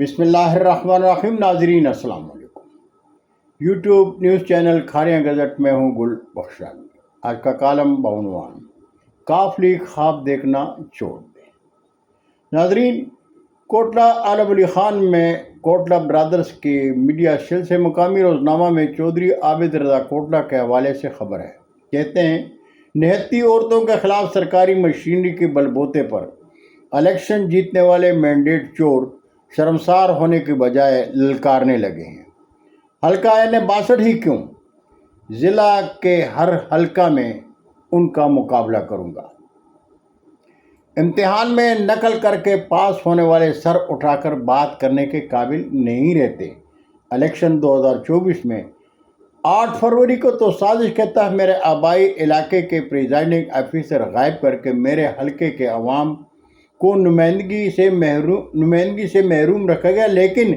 بسم اللہ الرحمن الرحیم۔ ناظرین السلام علیکم۔ YouTube news channel Kharian gazette میں ہوں گل بخشانی۔ آج کا کالم بعنوان کاف لیگ خواب دیکھنا چھوڑ دے۔ ناظرین، کوٹلہ عالم علی خان میں کوٹلہ برادرز کے میڈیا سیل سے مقامی روزنامہ میں چودھری عابد رضا کوٹلہ کے حوالے سے خبر ہے۔ کہتے ہیں، نہتی عورتوں کے خلاف سرکاری مشینری کے بل بوتے پر الیکشن جیتنے والے مینڈیٹ چور شرمسار ہونے کے بجائے للکارنے لگے ہیں۔ حلقہ N62 ہی کیوں، ضلع کے ہر حلقہ میں ان کا مقابلہ کروں گا۔ امتحان میں نقل کر کے پاس ہونے والے سر اٹھا کر بات کرنے کے قابل نہیں رہتے۔ الیکشن 2024 میں 8 فروری کو تو سازش کے تحت میرے آبائی علاقے کے پریزائڈنگ آفیسر غائب کر کے میرے حلقے کے عوام کو نمائندگی سے محروم رکھا گیا، لیکن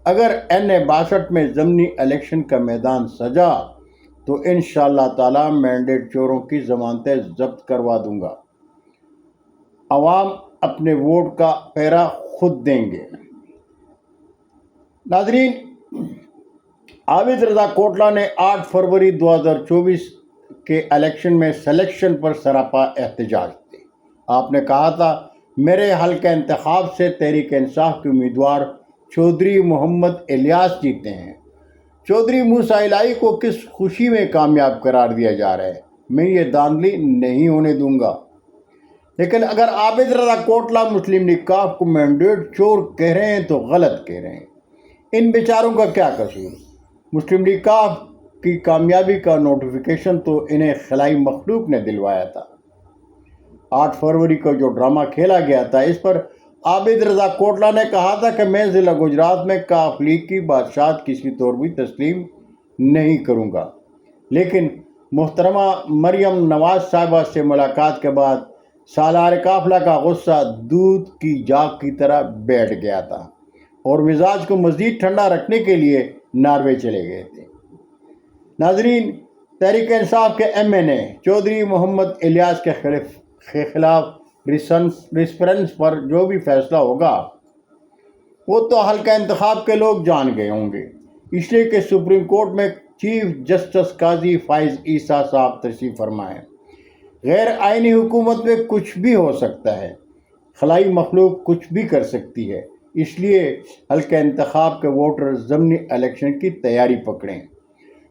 اگر N62 میں ضمنی الیکشن کا میدان سجا تو انشاءاللہ تعالی مینڈیٹ چوروں کی ضمانتیں ضبط کروا دوں گا۔ عوام اپنے ووٹ کا پہرا خود دیں گے۔ ناظرین، عابد رضا کوٹلہ نے 8 فروری 2024 کے الیکشن میں سلیکشن پر سراپا احتجاج تھے۔ آپ نے کہا تھا، میرے حلقہ انتخاب سے تحریک انصاف کے امیدوار چودھری محمد الیاس جیتے ہیں۔ چودھری موسیٰ الہی کو کس خوشی میں کامیاب قرار دیا جا رہا ہے، میں یہ دھاندلی نہیں ہونے دوں گا۔ لیکن اگر عابد رضا کوٹلہ مسلم لیگ کاف کو مینڈیٹ چور کہہ رہے ہیں تو غلط کہہ رہے ہیں۔ ان بیچاروں کا کیا قصور؟ مسلم لیگ کاف کی کامیابی کا نوٹیفیکیشن تو انہیں خلائی مخلوق نے دلوایا تھا۔ 8 فروری کو جو ڈرامہ کھیلا گیا تھا، اس پر عابد رضا کوٹلہ نے کہا تھا کہ میں ضلع گجرات میں کاف لیگ کی بادشاہت کسی طور بھی تسلیم نہیں کروں گا۔ لیکن محترمہ مریم نواز صاحبہ سے ملاقات کے بعد سالار قافلہ کا غصہ دودھ کی جاگ کی طرح بیٹھ گیا تھا اور مزاج کو مزید ٹھنڈا رکھنے کے لیے ناروے چلے گئے تھے۔ ناظرین، تحریک انصاف کے MNA چودھری محمد الیاس کے خلاف ریفرنس پر جو بھی فیصلہ ہوگا وہ تو حلقہ انتخاب کے لوگ جان گئے ہوں گے، اس لیے کہ سپریم کورٹ میں چیف جسٹس قاضی فائز عیسیٰ صاحب تشریف فرما ہیں۔ غیر آئینی حکومت میں کچھ بھی ہو سکتا ہے، خلائی مخلوق کچھ بھی کر سکتی ہے، اس لیے حلقہ انتخاب کے ووٹر ضمنی الیکشن کی تیاری پکڑیں۔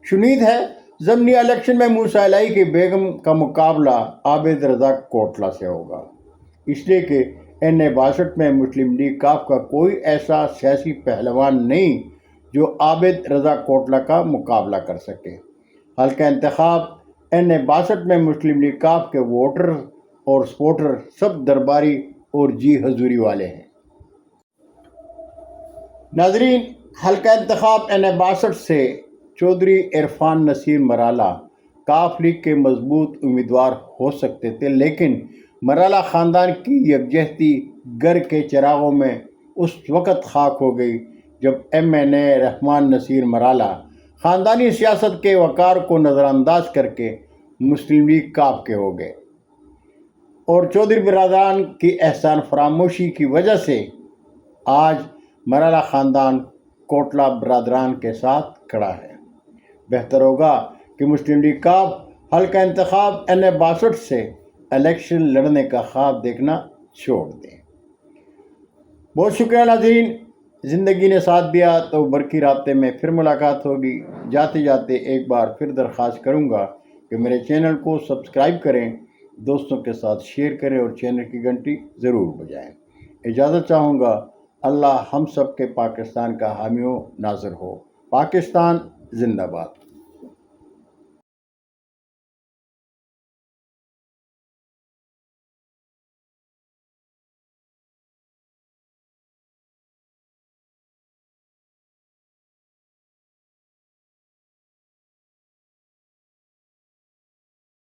شنید ہے، ضمنی الیکشن میں موسیٰ الہی کی بیگم کا مقابلہ عابد رضا کوٹلہ سے ہوگا، اس لیے کہ N62 میں مسلم لیگ کاف کا کوئی ایسا سیاسی پہلوان نہیں جو عابد رضا کوٹلہ کا مقابلہ کر سکے۔ حلقہ انتخاب N62 میں مسلم لیگ کاف کے ووٹر اور سپورٹر سب درباری اور جی حضوری والے ہیں۔ ناظرین، حلقہ انتخاب N62 سے چودھری عرفان نصیر مرالا کاف لیگ کے مضبوط امیدوار ہو سکتے تھے، لیکن مرالا خاندان کی یکجہتی گھر کے چراغوں میں اس وقت خاک ہو گئی جب MNA رحمان نصیر مرالا خاندانی سیاست کے وقار کو نظر انداز کر کے مسلم لیگ کاف کے ہو گئے، اور چودھری برادران کی احسان فراموشی کی وجہ سے آج مرالا خاندان کوٹلہ برادران کے ساتھ کھڑا ہے۔ بہتر ہوگا کہ مسلم لیگ کاف حلقہ انتخاب N62 سے الیکشن لڑنے کا خواب دیکھنا چھوڑ دیں۔ بہت شکریہ ناظرین، زندگی نے ساتھ دیا تو برقی رابطے میں پھر ملاقات ہوگی۔ جاتے جاتے ایک بار پھر درخواست کروں گا کہ میرے چینل کو سبسکرائب کریں، دوستوں کے ساتھ شیئر کریں اور چینل کی گھنٹی ضرور بجائیں۔ اجازت چاہوں گا۔ اللہ ہم سب کے پاکستان کا حامی و ناصر ہو۔ پاکستان زندہ باد۔